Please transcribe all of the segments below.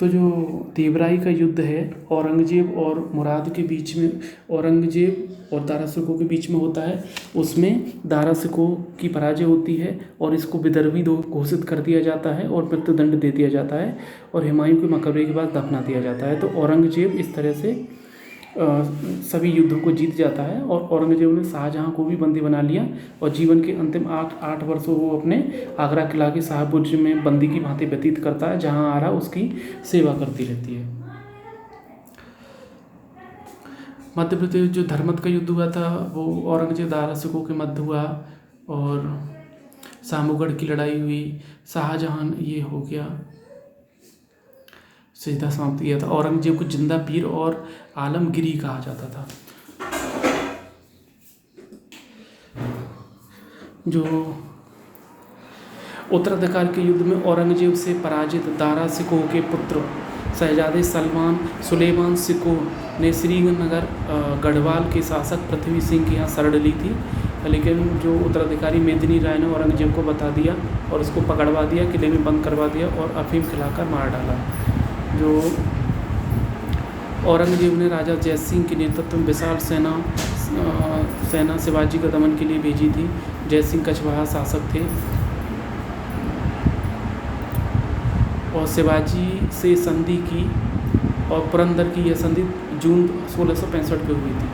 तो जो देवराई का युद्ध है औरंगजेब और मुराद के बीच में, औरंगजेब और दारा शिकोह के बीच में होता है, उसमें दारा शिकोह की पराजय होती है और इसको विदर्भी घोषित कर दिया जाता है और मृत्युदंड दे दिया जाता है और हुमायूं के मकबरे के पास दफना दिया जाता है। तो औरंगजेब इस तरह से सभी युद्धों को जीत जाता है और औरंगजेब ने शाहजहाँ को भी बंदी बना लिया और जीवन के अंतिम 8 वर्षों वो अपने आगरा किला के शाहबुर्ज में बंदी की भांति व्यतीत करता है, जहाँ आरा उसकी सेवा करती रहती है। मध्य प्रदेश जो धर्मत का युद्ध हुआ था वो औरंगजेब दारा शिकोह के मध्य हुआ और सामूगढ़ की लड़ाई हुई, शाहजहाँ ये हो गया, सीधा समाप्त किया था। औरंगजेब को जिंदा पीर और आलमगिरी कहा जाता था। जो उत्तराधिकार के युद्ध में औरंगजेब से पराजित दारा शिकोह के पुत्र शहजादे सुलेमान शिकोह ने श्रीनगर गढ़वाल के शासक पृथ्वी सिंह के यहाँ शरण ली थी, लेकिन जो उत्तराधिकारी मेदिनी राय ने औरंगजेब को बता दिया और उसको पकड़वा दिया, किले में बंद करवा दिया और अफीम खिलाकर मार डाला। जो औरंगजेब ने राजा जयसिंह के नेतृत्व में विशाल सेना शिवाजी को दमन के लिए भेजी थी। जयसिंह कछवाहा शासक थे और शिवाजी से संधि की और पुरंदर की यह संधि जून 1665 को हुई थी।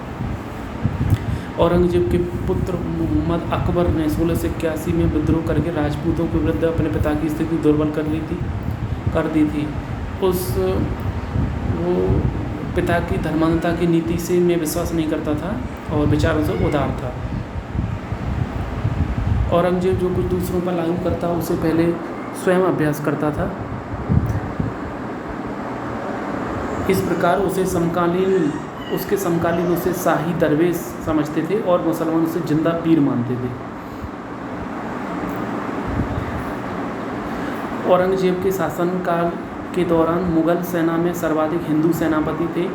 औरंगजेब के पुत्र मोहम्मद अकबर ने 1681 में विद्रोह करके राजपूतों के विरुद्ध अपने पिता की स्थिति दुर्बल कर दी थी। वो पिता की धर्मांधता की नीति से में विश्वास नहीं करता था और विचारों से उदार था। औरंगजेब जो कुछ दूसरों पर लागू करता उसे पहले स्वयं अभ्यास करता था। इस प्रकार उसके समकालीन उसे शाही दरवेश समझते थे और मुसलमान उसे जिंदा पीर मानते थे। औरंगजेब के शासनकाल के दौरान मुगल सेना में सर्वाधिक हिंदू सेनापति थे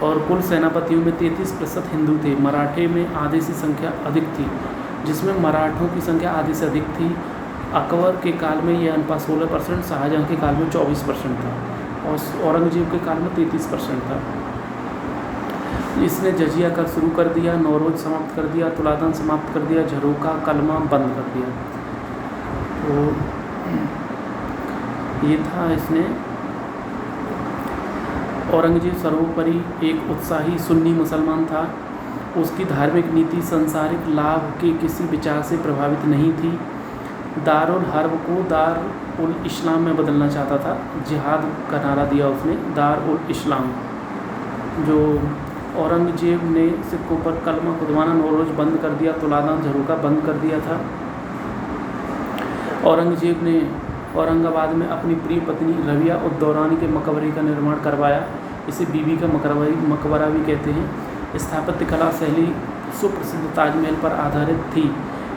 और कुल सेनापतियों में 33% हिंदू थे। मराठे में आधे से संख्या अधिक थी, जिसमें मराठों की संख्या आधे से अधिक थी। अकबर के काल में यह अनुपात 16%, शाहजहाँ के काल में 24% था और औरंगजेब के काल में 33% था। इसने जजिया कर शुरू कर दिया, नौरोज समाप्त कर दिया, तुलादान समाप्त कर दिया, झरोखा कलमा बंद कर दिया। तो ये था इसने। औरंगजेब सर्वोपरि एक उत्साही सुन्नी मुसलमान था। उसकी धार्मिक नीति सांसारिक लाभ के किसी विचार से प्रभावित नहीं थी। दारुल हर्ब को दारुल इस्लाम में बदलना चाहता था। जिहाद का नारा दिया उसने, दारुल इस्लाम। जो औरंगजेब ने सिक्कों पर कलमा खुदवाना, नौरोज बंद कर दिया, तुलादान झरोखा बंद कर दिया था। औरंगजेब ने औरंगाबाद में अपनी प्रिय पत्नी रबिया उद दौरानी के मकबरे का निर्माण करवाया। इसे बीबी का मकबरा भी कहते हैं। स्थापत्य कला शैली सुप्रसिद्ध ताजमहल पर आधारित थी।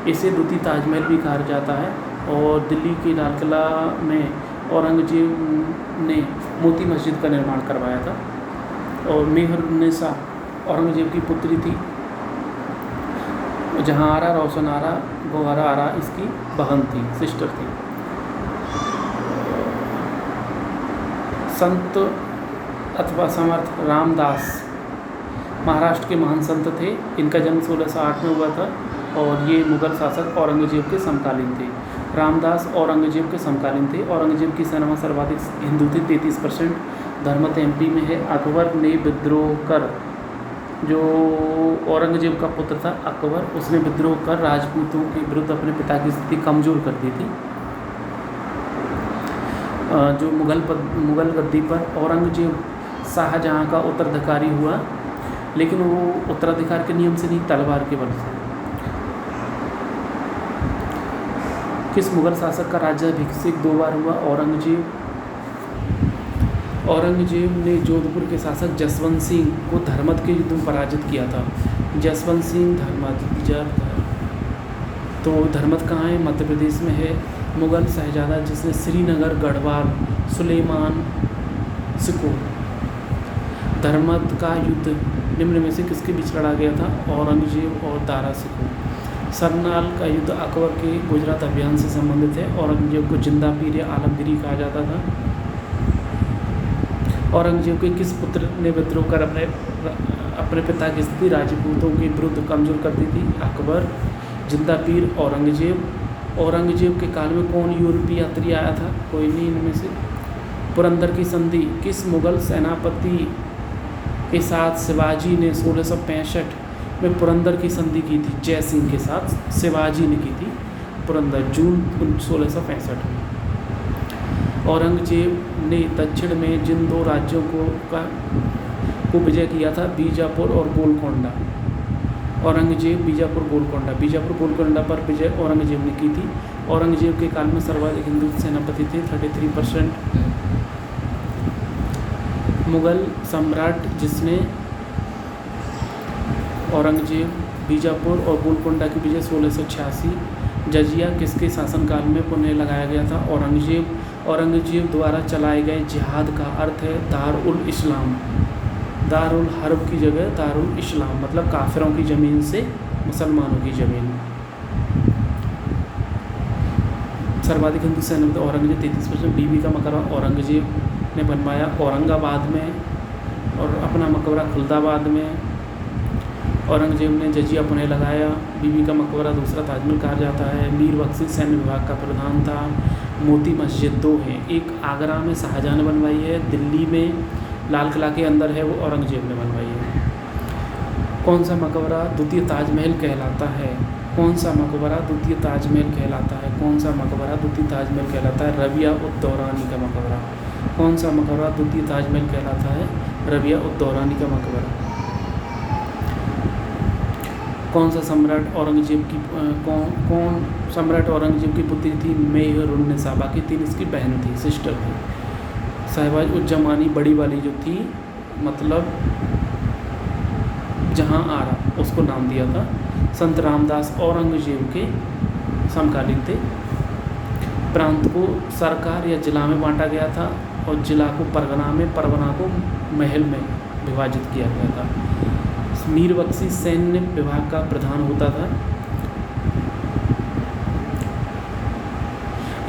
इसे द्वितीय ताजमहल भी कहा जाता है। और दिल्ली के लाल किला में औरंगजेब ने मोती मस्जिद का निर्माण करवाया था। और मेहरुन्निसा औरंगजेब की पुत्री थी। जहाँ आरा, रोशन आरा, गौहरा आरा इसकी बहन थी, सिस्टर थी। संत अथवा समर्थ रामदास महाराष्ट्र के महान संत थे। इनका जन्म 1608 में हुआ था और ये मुगल शासक औरंगजेब के समकालीन थे। रामदास औरंगजेब के समकालीन थे। औरंगजेब की सेना में सर्वाधिक हिंदू थे, 33%। धर्मत एमपी में है। अकबर ने विद्रोह कर, जो औरंगजेब का पुत्र था अकबर, उसने विद्रोह कर राजपूतों के विरुद्ध अपने पिता की स्थिति कमज़ोर कर दी थी। जो मुगल गद्दी पर औरंगजेब शाहजहाँ का उत्तराधिकारी हुआ, लेकिन वो उत्तराधिकार के नियम से नहीं, तलवार के बल से। किस मुगल शासक का राज्याभिषेक 2 बार हुआ? औरंगजेब ने जोधपुर के शासक जसवंत सिंह को धर्मत के युद्ध में पराजित किया था। जसवंत सिंह धर्मत, तो धर्मत कहाँ है? मध्य प्रदेश में है। मुगल शहजादा जिसने श्रीनगर गढ़वाल सुलेमान शिकोह। धर्मत का युद्ध निम्न में से किसके बीच लड़ा गया था? औरंगजेब और दारा शिकोह। सरनाल का युद्ध अकबर के गुजरात अभियान से संबंधित है। औरंगजेब को जिंदा पीर या आलमगिरी कहा जाता था। औरंगजेब के किस पुत्र ने विद्रोह कर अपने पिता की स्थिति राजपूतों के विरुद्ध कमजोर कर दी थी? अकबर। जिंदा पीर औरंगजेब। औरंगजेब के काल में कौन यूरोपीय यात्री आया था? कोई नहीं इनमें से। पुरंदर की संधि किस मुगल सेनापति के साथ शिवाजी ने 1665 में पुरंदर की संधि की थी? जय सिंह के साथ शिवाजी ने की थी पुरंदर, जून 1665 में। औरंगजेब ने दक्षिण में जिन दो राज्यों को विजय किया था? बीजापुर और गोलकोंडा। औरंगजेब बीजापुर गोलकोंडा पर विजय औरंगजेब ने की थी। औरंगजेब के काल में सर्वाधिक हिंदू सेनापति थे 33%। मुगल सम्राट जिसने औरंगजेब बीजापुर और गोलकोंडा की विजय 1686। जजिया किसके शासनकाल में पुनः लगाया गया था? औरंगजेब द्वारा चलाए गए जिहाद का अर्थ है दारुल इस्लाम। दारुल हर्ब की जगह दारुल इस्लाम, मतलब काफिरों की ज़मीन से मुसलमानों की ज़मीन। सर्वाधिक हिंदू सेनापति औरंगजेब 33%। बीबी का मकबरा औरंगजेब ने बनवाया औरंगाबाद में और अपना मकबरा खुलदाबाद में। औरंगजेब ने जजिया पुनः लगाया। बीबी का मकबरा दूसरा ताजमहल कहा जाता है। मीर बख्शी सैन्य विभाग का प्रधान था। मोती मस्जिद दो हैं, एक आगरा में शाहजहाँ ने बनवाई है, दिल्ली में लाल किला के अंदर है, वो औरंगजेब ने बनवाई है। कौन सा मकबरा द्वितीय ताजमहल कहलाता है? कौन सा मकबरा द्वितीय ताजमहल कहलाता है? कौन सा मकबरा द्वितीय ताजमहल कहलाता है? रबिया उद दौरानी का मकबरा। कौन सा मकबरा द्वितीय ताजमहल कहलाता है? रबिया उद दौरानी का मकबरा। कौन सम्राट औरंगजेब की पुत्री थी? मेहरुन्निसा। बाकी तीन इसकी बहन थी, सिस्टर थी। शहबाज उज्जमानी बड़ी वाली जो थी, मतलब जहाँ आरा, उसको नाम दिया था। संत रामदास औरंगजेब के समकालीन थे। प्रांत को सरकार या जिला में बांटा गया था और जिला को परगना में, परगना को महल में विभाजित किया गया था। मीर बख्शी सैन्य विभाग का प्रधान होता था।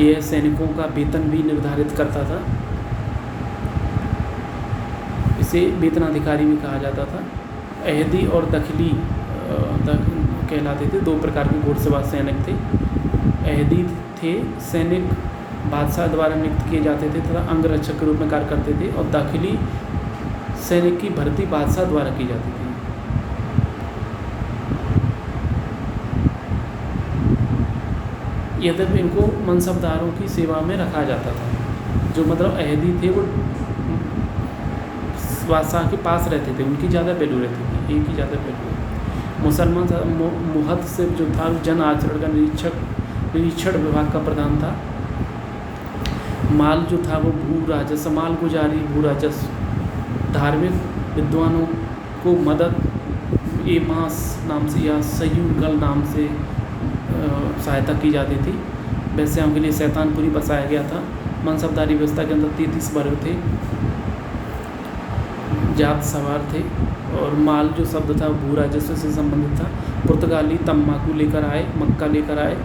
यह सैनिकों का वेतन भी निर्धारित करता था। इसे वेतनाधिकारी भी कहा जाता था। अहदी और दखली कहलाते थे। दो प्रकार के घुड़सवार सैनिक थे। अहदी थे सैनिक बादशाह द्वारा नियुक्त किए जाते थे तथा अंगरक्षक के रूप में कार्य करते थे, और दखली सैनिक की भर्ती बादशाह द्वारा की जाती थी। यद्यपि इनको मनसबदारों की सेवा में रखा जाता था। जो मतलब अहदी थे वो बादशाह के पास रहते थे, उनकी ज़्यादा वैल्यू रहती थी, एक ही ज़्यादा वैल्यू। मुसलमान मुहद्दिस जो था जन आचरण का निरीक्षण विभाग का प्रधान था। माल जो था वो भू राजस्व, माल गुजारी भू राजस्व। धार्मिक विद्वानों को मदद ए मास नाम से या सयूरगल नाम से सहायता की जाती थी। वैश्याओं के लिए शैतानपुरी बसाया गया था। मनसबदारी व्यवस्था के अंदर 33 वर्ग थे, जात सवार थे, और माल जो शब्द था भू राजस्व से संबंधित था। पुर्तगाली तम्बाकू लेकर आए, मक्का लेकर आए,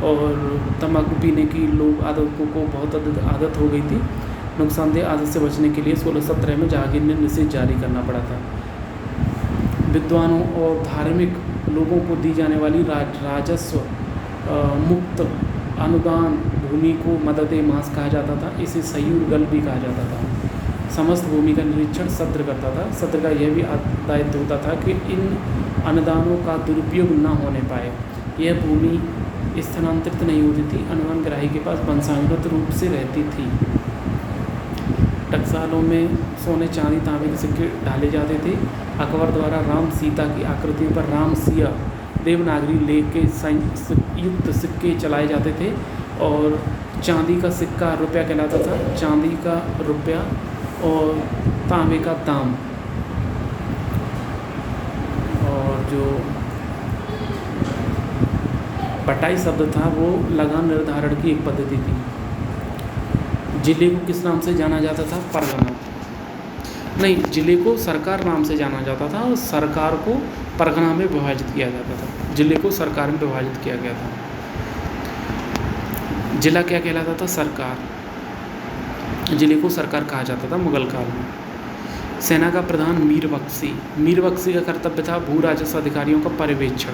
और तम्बाकू पीने की लोग आदतों को बहुत आदत हो गई थी। नुकसानदेह आदत से बचने के लिए 1617 में जहांगीर ने निषेध जारी करना पड़ा था। विद्वानों और धार्मिक लोगों को दी जाने वाली राजस्व मुक्त अनुदान भूमि को मदद मास कहा जाता था। इसे सयूरगल भी कहा जाता था। समस्त भूमि का निरीक्षण सत्र करता था। सत्र का यह भी दायित्व होता था कि इन अनुदानों का दुरुपयोग न होने पाए। यह भूमि स्थानांतरित नहीं होती थी, अनुदान ग्राही के पास वंशानुगत रूप से रहती थी। टकसालों में सोने चांदी तांबे के सिक्के ढाले जाते थे। अकबर द्वारा राम सीता की आकृति पर राम सिया देवनागरी लेख के युक्त सिक्के चलाए जाते थे, और चांदी का सिक्का रुपया कहलाता था। चांदी का रुपया और तांबे का दाम। और जो बटाई शब्द था वो लगान निर्धारण की एक पद्धति थी। जिले को किस नाम से जाना जाता था? परगना। नहीं, जिले को सरकार नाम से जाना जाता था और सरकार को परगना में विभाजित किया जाता था। जिले को सरकार में विभाजित किया गया था। जिला क्या कहलाता था? सरकार। जिले को सरकार कहा जाता था मुगल काल में। सेना का प्रधान मीर बख्शी का कर्तव्य था भू राजस्व अधिकारियों का पर्यवेक्षण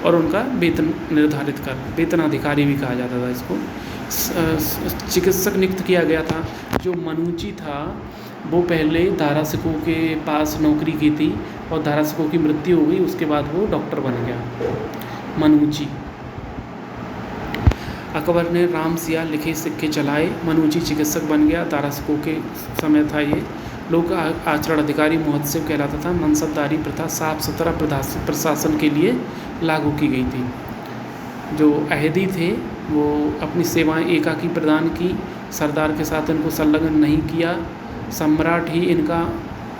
और उनका वेतन निर्धारित कर, वेतन अधिकारी भी कहा जाता था इसको। चिकित्सक नियुक्त किया गया था। जो मनुची था वो पहले दारा सिकों के पास नौकरी की थी और दारा सिकों की मृत्यु हो गई, उसके बाद वो डॉक्टर बन गया मनुची। अकबर ने राम सिया लिखे सिक्के चलाए, मनुची चिकित्सक बन गया। दारा सिकों के समय था ये। लोक आचरण अधिकारी महोत्सव कहलाता था। मनसबदारी प्रथा साफ सुथरा प्रशासन के लिए लागू की गई थी। जो अहदी थे वो अपनी सेवाएं एकाकी प्रदान की, सरदार के साथ इनको संलग्न नहीं किया। सम्राट ही इनका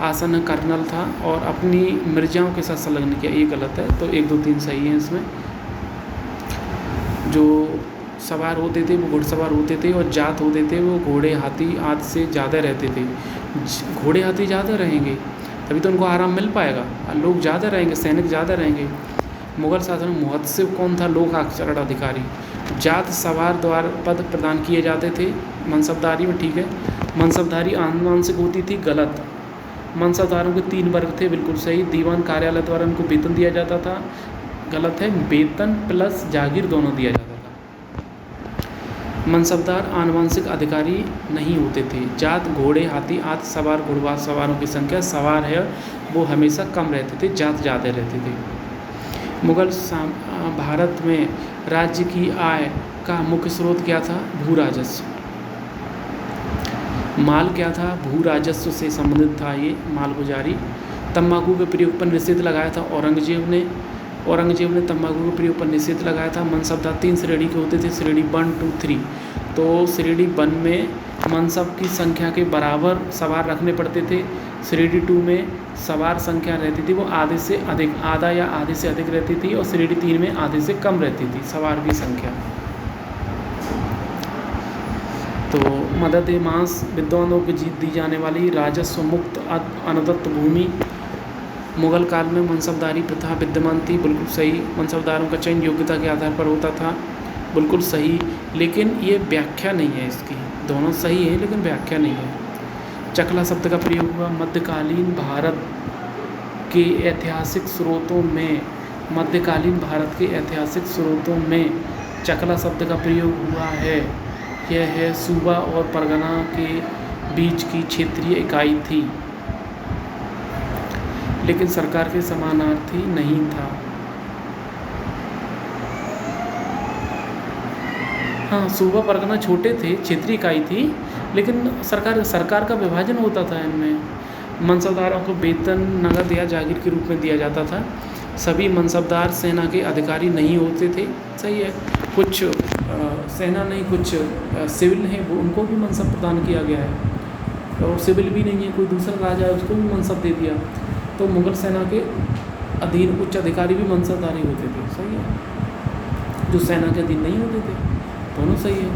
आसन कर्नल था और अपनी मिर्जाओं के साथ संलग्न किया, ये गलत है। तो 1 2 3 सही है इसमें। जो सवार होते थे वो घुड़सवार होते थे और जात होते थे वो घोड़े हाथी आदि से ज़्यादा रहते थे। घोड़े हाथी ज़्यादा रहेंगे तभी तो उनको आराम मिल पाएगा, लोग ज़्यादा रहेंगे, सैनिक ज़्यादा रहेंगे। मुगल शासन में महोत्सव कौन था? लोक आचरण अधिकारी। जात सवार द्वारा पद प्रदान किए जाते थे मनसबदारी में, ठीक है। मनसबदारी आनुवंशिक होती थी, गलत। मनसबदारों के 3 वर्ग थे, बिल्कुल सही। दीवान कार्यालय द्वारा उनको वेतन दिया जाता था, गलत है। वेतन प्लस जागीर दोनों दिया जाता था। मनसबदार आनुवंशिक अधिकारी नहीं होते थे। जात घोड़े हाथी आदि सवार घुड़सवार सवारों की संख्या सवार है वो हमेशा कम रहते थे, जात ज़्यादा रहते थे। मुगल भारत में राज्य की आय का मुख्य स्रोत क्या था? भू राजस्व। माल क्या था? भू राजस्व से संबंधित था ये मालगुजारी। तंबाकू के प्रयोग पर निषेध लगाया था औरंगजेब ने तंबाकू के प्रयोग पर निषेध लगाया था। मनसबदार 3 श्रेणी के होते थे, श्रेणी 1 2 3। तो श्रेणी 1 में मनसब की संख्या के बराबर सवार रखने पड़ते थे। श्रेणी 2 में सवार संख्या रहती थी वो आधे से अधिक, आधा या आधे से अधिक रहती थी और श्रेणी 3 में आधे से कम रहती थी सवार की संख्या। तो मदद मांस विद्वानों को जीत दी जाने वाली राजस्व मुक्त अनुदत्त भूमि। मुगल काल में मनसबदारी प्रथा विद्यमान थी, बिल्कुल सही। मनसबदारों का चयन योग्यता के आधार पर होता था, बिल्कुल सही। लेकिन ये व्याख्या नहीं है इसकी, दोनों सही है लेकिन व्याख्या नहीं है। चकला शब्द का प्रयोग हुआ मध्यकालीन भारत के ऐतिहासिक स्रोतों में, मध्यकालीन भारत के ऐतिहासिक स्रोतों में चकला शब्द का प्रयोग हुआ है। यह है सूबा और परगना के बीच की क्षेत्रीय इकाई थी, लेकिन सरकार के समानार्थी नहीं था। हाँ, सूबा परगना छोटे थे, क्षेत्रीय इकाई थी, लेकिन सरकार का विभाजन होता था इनमें। मनसबदारों को वेतन नगद या जागीर के रूप में दिया जाता था। सभी मनसबदार सेना के अधिकारी नहीं होते थे, सही है। कुछ सेना नहीं, कुछ सिविल हैं, वो उनको भी मनसब प्रदान किया गया है। और सिविल भी नहीं है, कोई दूसरा राजा है उसको भी मनसब दे दिया। तो मुगल सेना के अधीन उच्च अधिकारी भी मनसबदारी होते थे, सही है। जो सेना के अधीन नहीं होते थे, दोनों सही है।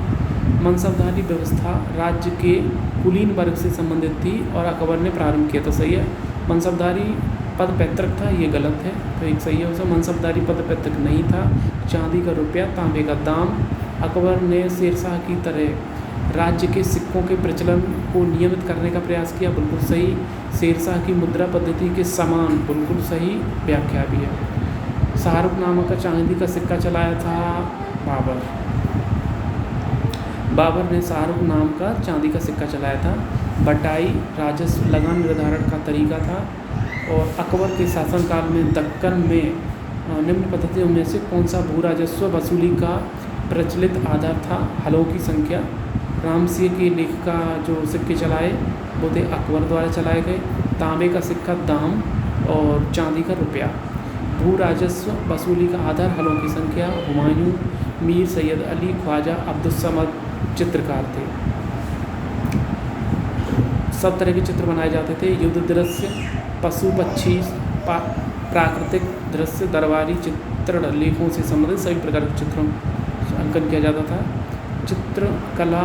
मनसबदारी व्यवस्था राज्य के कुलीन वर्ग से संबंधित थी और अकबर ने प्रारंभ किया था, सही है। मनसबदारी पद पैतृक था, ये गलत है, तो एक सही है उसमें। मनसबदारी पद पैतृक नहीं था। चांदी का रुपया, तांबे का दाम। अकबर ने शेरशाह की तरह राज्य के सिक्कों के प्रचलन को नियमित करने का प्रयास किया, biल्कुल सही। शेरशाह की मुद्रा पद्धति के समान, बिल्कुल सही व्याख्या भी है। शाहरुख नामक का चांदी का सिक्का चलाया था बाबर ने शाहरुख नाम का चांदी का सिक्का चलाया था। बटाई राजस्व लगान निर्धारण का तरीका था। और अकबर के शासनकाल में दक्कन में निम्न पद्धतियों में से कौन सा भू राजस्व वसूली का प्रचलित आधार था? हलों की संख्या। रामसिंह के लेख का जो सिक्के चलाए वो थे अकबर द्वारा चलाए गए। तांबे का सिक्का दाम और चांदी का रुपया। भू राजस्व वसूली का आधार हलों की संख्या। हुमायूं, मीर सैयद अली, ख्वाजा अब्दुल समद चित्रकार थे। सब तरह के चित्र बनाए जाते थे। युद्ध दृश्य, पशु पक्षी, प्राकृतिक दृश्य, दरबारी चित्रण, लेखों से संबंधित सभी प्रकार के चित्रों का अंकन किया जाता था। चित्रकला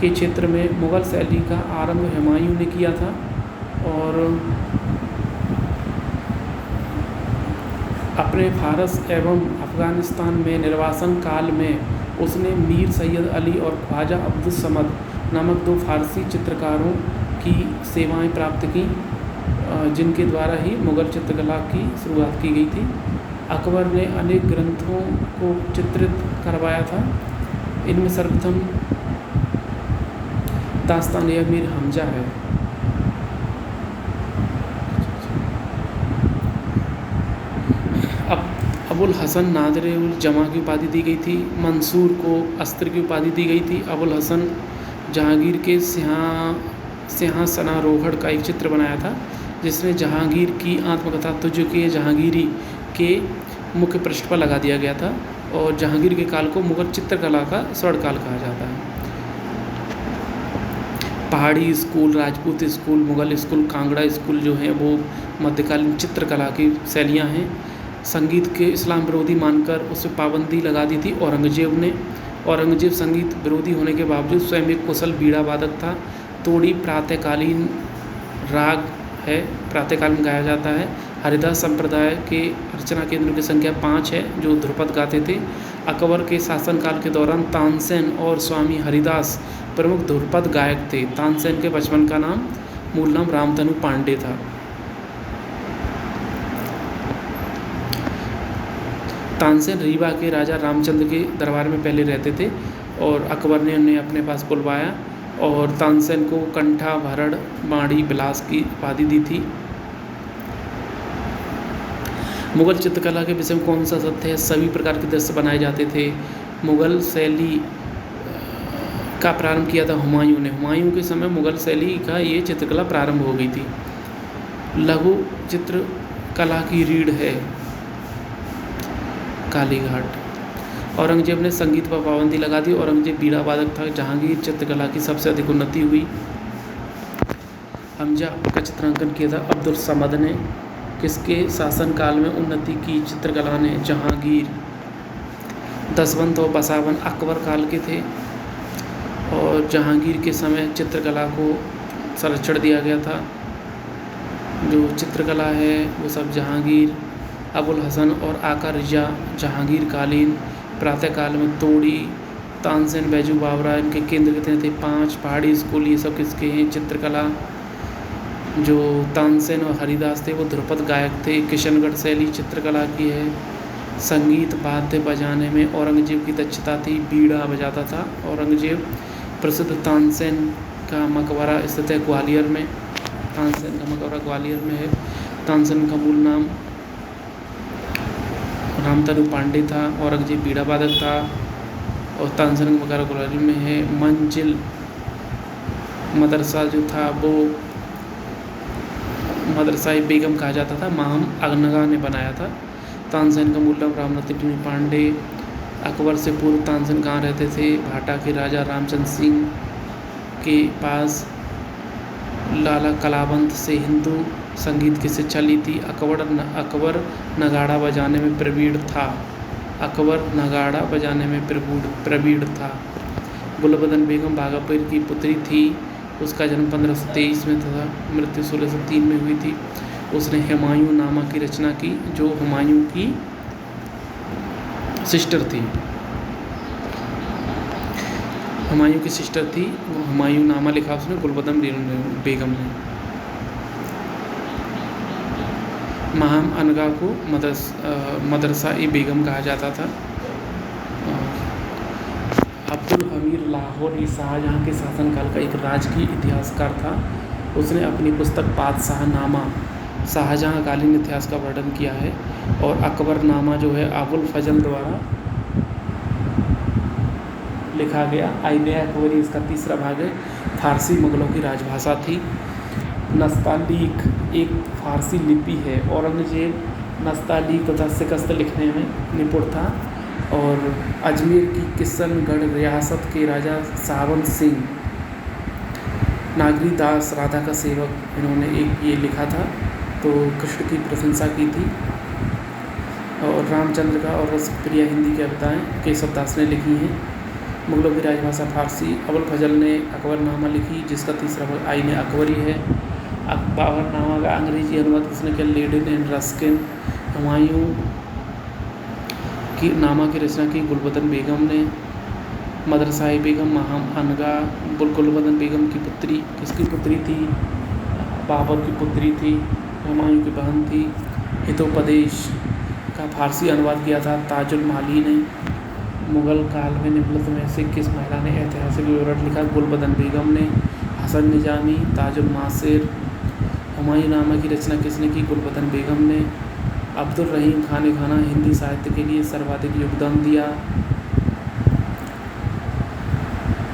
के क्षेत्र में मुग़ल शैली का आरंभ हुमायूं ने किया था और अपने फारस एवं अफ़गानिस्तान में निर्वासन काल में उसने मीर सैयद अली और ख्वाजा अब्दुल समद नामक 2 फारसी चित्रकारों की सेवाएं प्राप्त की, जिनके द्वारा ही मुग़ल चित्रकला की शुरुआत की गई थी। अकबर ने अनेक ग्रंथों को चित्रित करवाया था। इनमें सर्वप्रथम दास्तान-ए-अमीर हमजा है। अबुल हसन नादिर-उल-जमां की उपाधि दी गई थी। मंसूर को अस्त्र की उपाधि दी गई थी। अबुल हसन जहांगीर के सिंहासनारोहण का एक चित्र बनाया था, जिसने जहांगीर की आत्मकथा तुझको जहांगीरी के मुख्य पृष्ठ पर लगा दिया गया था। और जहांगीर के काल को मुग़ल चित्रकला का स्वर्णकाल कहा जाता है। पहाड़ी school, Rajput school, Mughal school, Kangra school जो है वो मध्यकालीन चित्रकला की शैलियाँ हैं। संगीत के इस्लाम विरोधी मानकर उस पर पाबंदी लगा दी थी औरंगज़ेब ने। औरंगज़ेब संगीत विरोधी होने के बावजूद स्वयं एक कुशल बीड़ा वादक था। तोड़ी प्रातःकालीन राग है, प्रातःकाल में गाया जाता है। हरिदास संप्रदाय के अर्चना केंद्रों की संख्या 5 है जो ध्रुपद गाते थे। अकबर के शासनकाल के दौरान तानसेन और स्वामी हरिदास प्रमुख ध्रुपद गायक थे। तानसेन के बचपन का मूल नाम रामतनु पांडे था। तानसेन रीवा के राजा रामचंद्र के दरबार में पहले रहते थे और अकबर ने उन्हें अपने पास बुलवाया और तानसेन को कंठा भरण बाणी बिलास की उपाधि दी थी। मुग़ल चित्रकला के विषय में कौन सा तथ्य है? सभी प्रकार के दृश्य बनाए जाते थे। मुग़ल शैली का प्रारंभ किया था हुमायूं ने। हुमायूं के समय मुग़ल शैली का ये चित्रकला प्रारंभ हो गई थी। लघु चित्रकला की रीढ़ है कालीघाट। औरंगज़ेब ने संगीत पर पाबंदी लगा दी। औरंगज़ेब बीड़ा वादक था। जहांगीर चित्रकला की सबसे अधिक उन्नति हुई। हमजा का चित्रांकन किया था अब्दुल समद ने। किसके शासनकाल में उन्नति की चित्रकला ने? जहांगीर। दसवंत और बसावन अकबर काल के थे और जहांगीर के समय चित्रकला को संरक्षण दिया गया था। जो चित्रकला है वो सब जहांगीर, अबुल हसन और आका रिजा जहांगीर कालीन। प्रातःकाल में तोड़ी, तानसेन, बैजू बावरा इनके केंद्र कितने थे? 5। पहाड़ी स्कूल ये सब किसके हैं? चित्रकला। जो तानसेन और हरिदास थे वो ध्रुपद गायक थे। किशनगढ़ शैली चित्रकला की है। संगीत वाद्य बजाने में औरंगज़ेब की दक्षता थी, बीड़ा बजाता था औरंगज़ेब। प्रसिद्ध तानसेन का मकबरा स्थित है ग्वालियर में। तानसेन का मकबरा ग्वालियर में है। तानसेन का मूल नाम रामतनु पांडे था। औरंगज़ेब बीड़ा वादक था और तानसेन का मकबरा ग्वालियर में है। मंजिल मदरसा जो था वो मदरसा-ए-बेगम कहा जाता था। माहम अगनगा ने बनाया था। तानसेन का मूल नाम रामरतन पांडे। अकबर से पूर्व तानसेन कहाँ रहते थे? भाटा के राजा रामचंद्र सिंह के पास लाला कलावंत से हिंदू संगीत की शिक्षा ली थी। अकबर नगाड़ा बजाने में प्रवीण था। गुलबदन बेगम भागलपुर की पुत्री थी। उसका जन्म 1523 में था, मृत्यु 1603 में हुई थी। उसने हुमायूं नामा की रचना की जो हुमायूं की सिस्टर थी। हुमायूं की सिस्टर थी, वो हुमायूं नामा लिखा उसने गुलबदन बेगम ने। माहम अनगा को मदरसा-ए-बेगम कहा जाता था। अब्दुल हमीद लाहौरी शाहजहाँ के शासनकाल का एक राजकीय इतिहासकार था। उसने अपनी पुस्तक बादशाहनामा शाहजहाँकालीन इतिहास का वर्णन किया है और अकबरनामा जो है अबुल फजल द्वारा लिखा गया। आईने अकबरी इसका तीसरा भाग है। फारसी मुग़लों की राजभाषा थी। नस्तालीक एक फारसी लिपि है। औरंगज़ेब नस्तालीक तथा शिकस्त लिखने में निपुण था और अजमेर की किशनगढ़ रियासत के राजा सावन सिंह नागरी दास राधा का सेवक इन्होंने एक ये लिखा था, तो कृष्ण की प्रशंसा की थी। और रामचंद्र का और रसप्रिया हिंदी कविताएँ केशवदास ने लिखी हैं। मुग़लों की राजभाषा फारसी। अबुल फजल ने अकबरनामा लिखी जिसका तीसरा भाग आईने अकबरी है। बाबरनामा का अंग्रेजी अनुवाद उसने किया लेडी एंड रस्किन। हुमायूं की नामा की रचना की गुलबदन बेगम ने। मदरसाई बेगम महाम अनगा गुलबदन बेगम की पुत्री, किसकी पुत्री थी? बाबर की पुत्री थी, हुमायूं की बहन थी। हितोपदेश का फारसी अनुवाद किया था ताजुल माली ने। मुग़ल काल में निम्नलिखित में से किस महिला ने ऐतिहासिक विवरण लिखा? गुलबदन बेगम ने। हसन निजामी, ताजुल मासिर। हुमायूंनामा की रचना किसने की? गुलबदन बेगम ने। अब्दुल रहीम खान खाना हिंदी साहित्य के लिए सर्वाधिक योगदान दिया।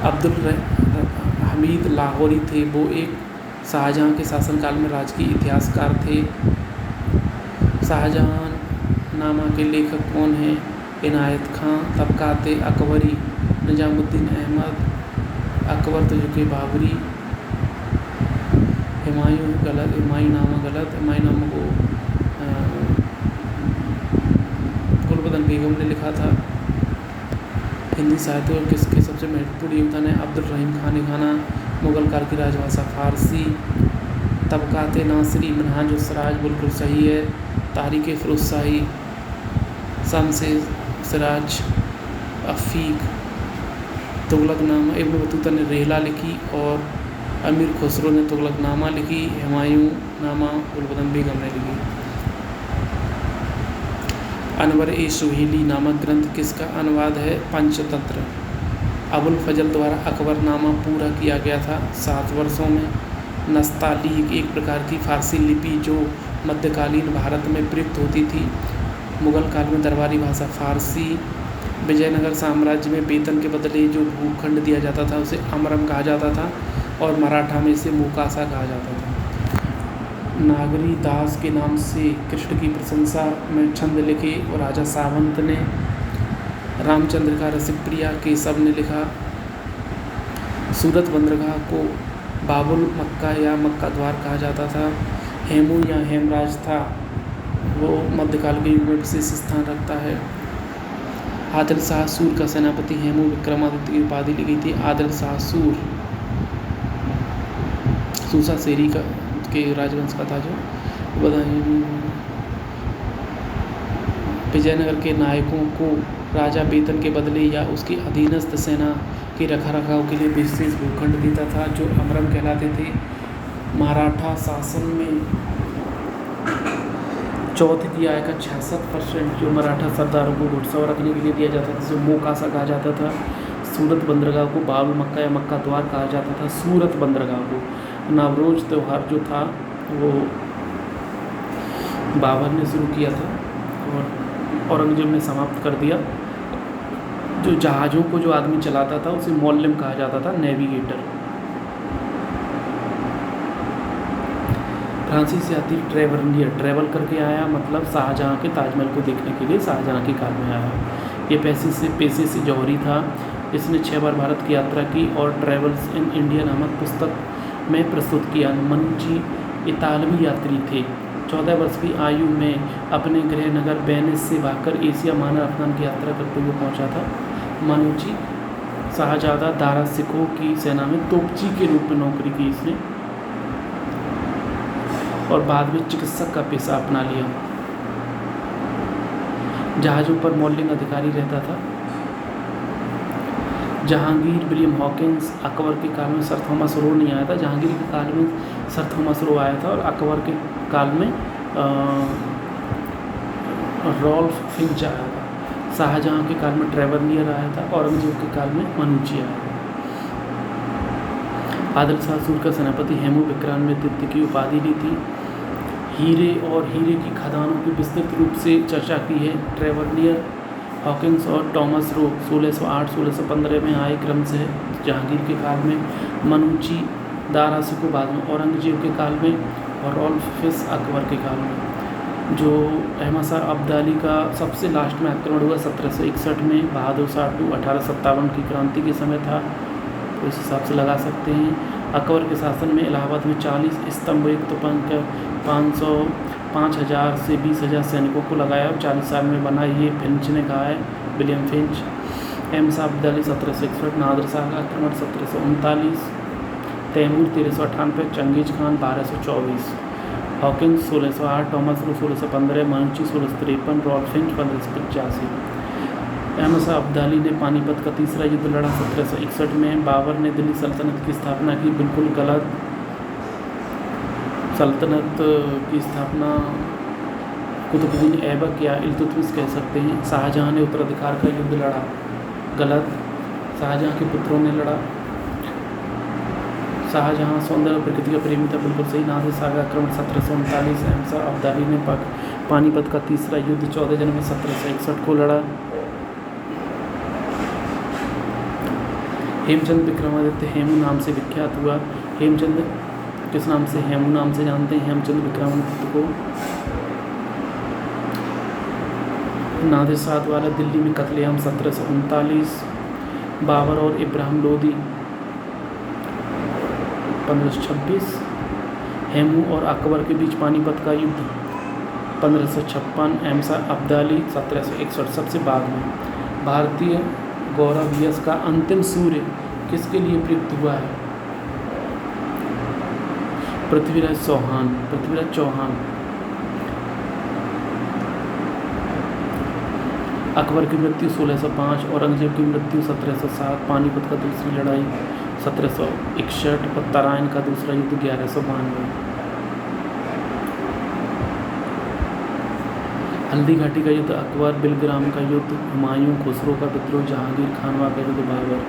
अब्दुल हमीद लाहौरी थे, वो एक शाहजहाँ के शासनकाल में राजकीय इतिहासकार थे। शाहजहाँ नामा के लेखक कौन हैं? इनायत खां। तबकात अकबरी, निजामुद्दीन अहमद। अकबर तुझके बाबरी। हुमायूं गलत, हुमायूंनामा गलत। हुमायूंनामा को गुलबदन बेगम ने लिखा था। हिंदी साहित्य और किसके सबसे महत्वपूर्ण योगदान है? अब्दुल रहीम खान खाना। मुग़ल काल की राजभाषा फारसी। तबकात नासिरी, मिनहाजुस सिराज बिल्कुल सही है। तारीख़ फ़िरोज़ शाही, शम्स सिराज अफ़ीक। तुगलकनामा इब्न बतूता ने रेहला लिखी और अमीर खुसरो ने तुगलकनामा लिखी। हुमायूंनामा गुलबदन बेगम ने लिखी। अनवर ए सुहेली नामक ग्रंथ किसका अनुवाद है? पंचतंत्र। अबुल फजल द्वारा अकबरनामा पूरा किया गया था 7 वर्षों में। नस्तालीक एक प्रकार की फारसी लिपि जो मध्यकालीन भारत में प्रयुक्त होती थी। मुग़ल काल में दरबारी भाषा फारसी। विजयनगर साम्राज्य में वेतन के बदले जो भूखंड दिया जाता था उसे अमरम कहा जाता था और मराठा में इसे मुकासा कहा जाता था। नागरी दास के नाम से कृष्ण की प्रशंसा में छंद लिखे और राजा सावंत ने। रामचंद्र का रसिकप्रिया केशव ने लिखा। सूरत बंदरगाह को बाबुल मक्का या मक्का द्वार कहा जाता था। हेमू या हेमराज था, वो मध्यकाल के युग में विशेष स्थान रखता है। आदिल शाह सूर का सेनापति हेमू विक्रमादित्य की उपाधि ली गई थी। आदिल शाह सूर सूसा शेरी का के राजवंश का था जो विजयनगर के नायकों को राजा वेतन के बदले या उसकी अधीनस्थ सेना के रखरखाव के लिए विशेष भूखंड देता था जो अमरम कहलाते थे। मराठा शासन में चौथ की आय का 66% जो मराठा सरदारों को घुड़सवार रखने के लिए दिया जाता था जिसे मोकासा कहा जाता था। सूरत बंदरगाह को बाबुल मक्का या मक्का द्वार कहा जाता था। सूरत बंदरगाह को नवरोज त्यौहार जो था वो बाबर ने शुरू किया था और औरंगजेब ने समाप्त कर दिया। जो जहाज़ों को जो आदमी चलाता था उसे मौल्यम कहा जाता था, नेविगेटर। फ्रांसीसी यात्री ट्रेवरनियर ट्रैवल करके आया, मतलब शाहजहाँ के ताजमहल को देखने के लिए शाहजहाँ के काल में आया। ये पेशे से जौहरी था। इसने 6 बार भारत की यात्रा की और ट्रैवल्स इन इंडिया नामक पुस्तक में प्रस्तुत किया। मनुची इतालवी यात्री थे। 14 वर्ष की आयु में अपने गृह नगर वेनिस से भागकर एशिया महाद्वीप की यात्रा करते हुए पहुंचा था। मनुची शाहजादा दारा सिखों की सेना में तोपची के रूप में नौकरी की इसने और बाद में चिकित्सक का पेशा अपना लिया। जहाज़ों पर मौलिक अधिकारी रहता था। जहांगीर विलियम हॉकिंस अकबर के काल में सर थॉमस रो नहीं आया था। जहांगीर के काल में सर थॉमस रो आया था और अकबर के काल में रॉल्फ फिंच आया था। शाहजहाँ के काल में ट्रेवरनियर आया था। औरंगजेब के काल में मनुची आया था। आदिल शाह सूर का सेनापति हेमू विक्रमादित्य की उपाधि ली थी। हीरे और हीरे की खदानों की विस्तृत रूप से चर्चा की है। ट्रेवरनियर, हॉकिंस और टॉमस रो 1608-1615 में आए क्रम से जहांगीर के काल में। मनुची दारा सिखों बाद में औरंगजेब के काल में और रॉल्फ फिश अकबर के काल में। जो अहमद शाह अब्दाली का सबसे लास्ट में आक्रमण हुआ 1761 में। बहादुर शाह 1857 की क्रांति के समय था, तो इस हिसाब से लगा सकते हैं। अकबर के शासन में इलाहाबाद में 40 स्तंभ युक्त 5,000 से 20,000 सैनिकों को लगाया। 40 साल में बना, ये फिंच ने कहा है, विलियम फिंच। अहमद शाह अब्दाली 1761, नादिर शाह का आक्रमण 1739, Taimur 1398, Changez Khan 1224, Hawkins 1608, Thomas Roe 1615, Manucci 1653, Ralph Finch 1585। Ahmad Shah Abdali ने पानीपत का तीसरा युद्ध लड़ा 1761 में। बाबर ने दिल्ली सल्तनत की स्थापना की, बिल्कुल गलत। सल्तनत की स्थापना कुतुबुद्दीन ऐबक या इल्तुतमिश कह सकते हैं। शाहजहाँ ने उत्तराधिकार का युद्ध लड़ा, गलत। शाहजहाँ के पुत्रों ने लड़ा। शाहजहाँ सौंदर्य प्रकृति का प्रेमी था, बिल्कुल सही। नादिर शाह का आक्रमण 1739। अहमद शाह अब्दाली ने पानीपत का तीसरा युद्ध 14 जनवरी 1761 को लड़ा। हेमचंद विक्रमादित्य हेमू नाम से विख्यात हुआ। हेमचंद किस नाम से? हेमू नाम से जानते हैं हेमचंद विक्रमादित्य को। नादिर शाह द्वारा दिल्ली में कत्लेआम 1739। बाबर और इब्राहिम लोदी 1526। हेमू और अकबर के बीच पानीपत का युद्ध 1556। अहमद शाह अब्दाली 1761, सबसे बाद में। भारतीय गौरव यश का अंतिम सूर्य किसके लिए प्रयुक्त हुआ है? पृथ्वीराज चौहान। पृथ्वीराज चौहान। अकबर की मृत्यु 1605, औरंगजेब की मृत्यु 1707, पानीपत का दूसरी लड़ाई 1761 और तराइन का दूसरा युद्ध 1192। हल्दी घाटी का युद्ध अकबर, बिलग्राम का युद्ध हुमायूं, खुसरो का विद्रोह जहांगीर, खानवा का युद्ध बाबर।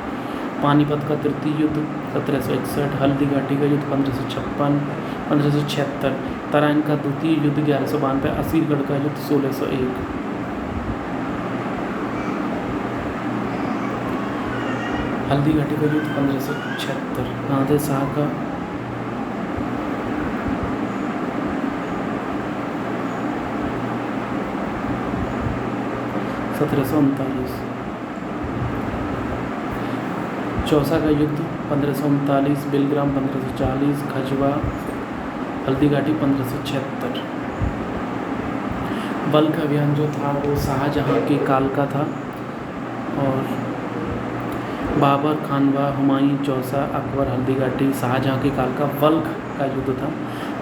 पानीपत का तृतीय युद्ध 1761, हल्दी घाटी का युद्ध 1576, तराइन का द्वितीय युद्ध 1192, असीरगढ़ का युद्ध 1601। हल्दी घाटी का युद्ध 1576। नादिर शाह का 1739। चौसा का युद्ध 1539, बिलग्राम 1540, खजवा, हल्दी घाटी 1576। बल्ख अभियान जो था वो शाहजहाँ के काल का था। और बाबर, खानवा, हुमायूं, चौसा, अकबर, हल्दी घाटी शाहजहाँ के काल का बल्ख का युद्ध था।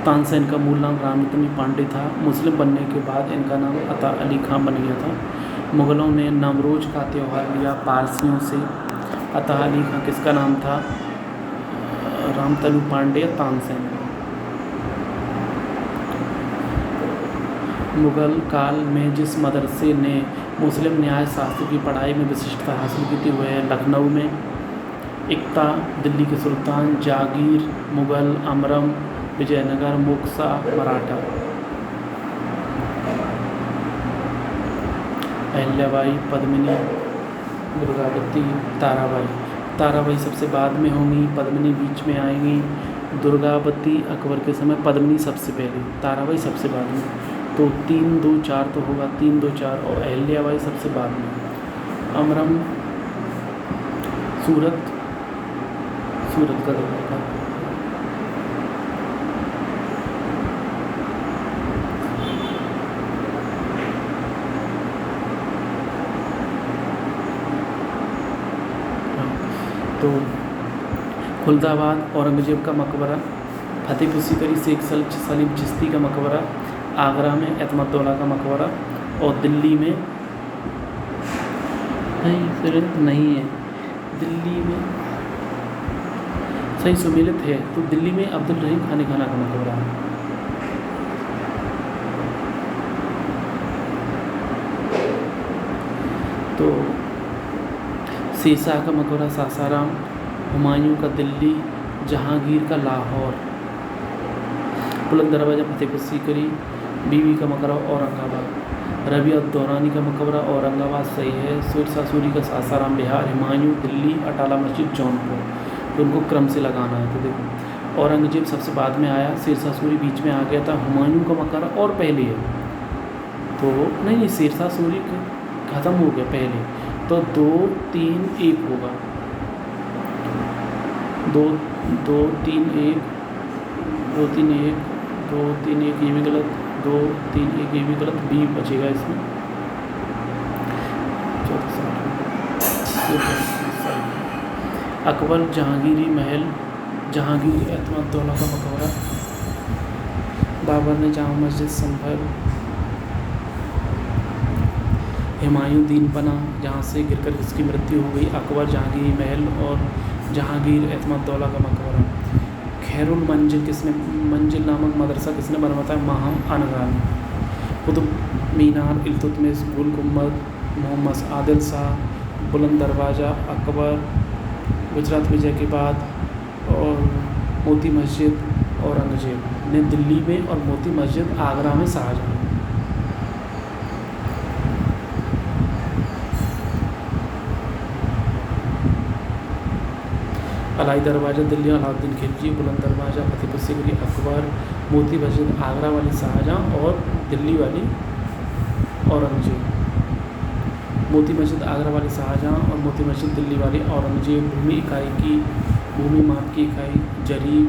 तानसेन का मूल नाम रामरतनी पांडे था। मुस्लिम बनने के बाद इनका नाम अता अली खां बन गया था। मुग़लों ने नवरोज़ का त्यौहार लिया पारसियों से। अता अली खां किसका नाम था? रामतनु पांडे या तानसेन। मुग़ल काल में जिस मदरसे ने मुस्लिम न्याय शास्त्र की पढ़ाई में विशिष्टता हासिल की थी वह है लखनऊ में। इक्ता, दिल्ली के सुल्तान, जागीर, मुग़ल, अमरम, विजयनगर, मोक्सा, मराठा। अहिल्याबाई, पद्मिनी, दुर्गावती, ताराबाई। ताराबाई सबसे बाद में होंगी, पद्मिनी बीच में आएंगी, दुर्गावती अकबर के समय, पद्मिनी सबसे पहले, ताराबाई सबसे बाद में। तो 3, 2, 4 तो होगा, 3, 2, 4। और अहिल्याबाई सबसे बाद में। अमरम सूरत का दौरा था। तो खुलदाबाद औरंगजेब का मकबरा, फतेहपुर सीकरी शेख सलीम चिश्ती का मकबरा, आगरा में एतमद्दौला का मकबरा, और दिल्ली में नहीं है, दिल्ली में सही सुमेलित है तो दिल्ली में अब्दुल रहीम खान खाना का मकबरा है। तो शेरशाह का मकबरा सासाराम, हुमायूं का दिल्ली, जहांगीर का लाहौर, बुलंद दरवाज़ा फतेहपुर सीकरी, बीवी का मकबरा औरंगाबाद, रबिया दौरानी का मकबरा औरंगाबाद सही है। शेरशाह सूरी का सासाराम बिहार, हुमायूं दिल्ली, अटाला मस्जिद जौनपुर। तो उनको क्रम से लगाना है। तो देखो औरंगजेब सबसे बाद में आया, शेरशाह सूरी बीच में आ गया था, हुमायूं का मकबरा और पहले है। तो नहीं, शेरशाह सूरी ख़त्म हो गया पहले, तो 2, 3, 1 होगा। 2, 3, 1, 2, 3, 1, 2, 3, 1 ये भी गलत, 2, 3, 1 ये भी गलत, बी बचेगा इसमें। अकबर जहांगीरी महल, जहांगीर एतमद्दौला का मकबरा, बाबर ने जामा मस्जिद संभल, हुमायूं दीनपना, जहाँ से गिरकर इसकी मृत्यु हो गई। अकबर जहांगीर महल और जहांगीर एतमादुद्दौला का मकबरा। खैरुल मंजिल नामक मदरसा किसने बनवाया था? माहम अनगान। कुतुब मीनार, इल्तुतमिश, गुल गुम्बद, मोहम्मद आदिल शाह, बुलंद दरवाज़ा, अकबर, गुजरात विजय के बाद, और मोती मस्जिद औरंगजेब ने दिल्ली में, और मोती मस्जिद आगरा में शाहजहाँ। अलाई दरवाज़ा दिल्ली अलाउद्दीन खिलजी, बुलंद दरवाज़ा फतेहपुर सीकरी अकबर, मोती मस्जिद आगरा वाली शाहजहाँ, और दिल्ली वाली औरंगजेब। मोती मस्जिद आगरा वाली शाहजहाँ और मोती मस्जिद दिल्ली वाली औरंगजेब। भूमि माप की इकाई जरीब।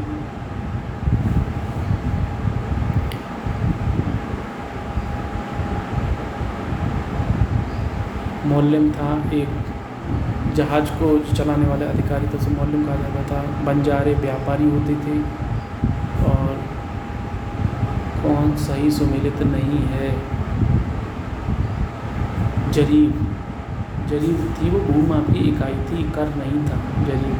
मौल्यम था एक जहाज़ को चलाने वाले अधिकारी, तो उसे मौल्यम कहा जाता था। बंजारे व्यापारी होते थे। और कौन सही सुमेलित नहीं है? जरीब थी, वो भूमाप की इकाई थी, कर नहीं था जरीब।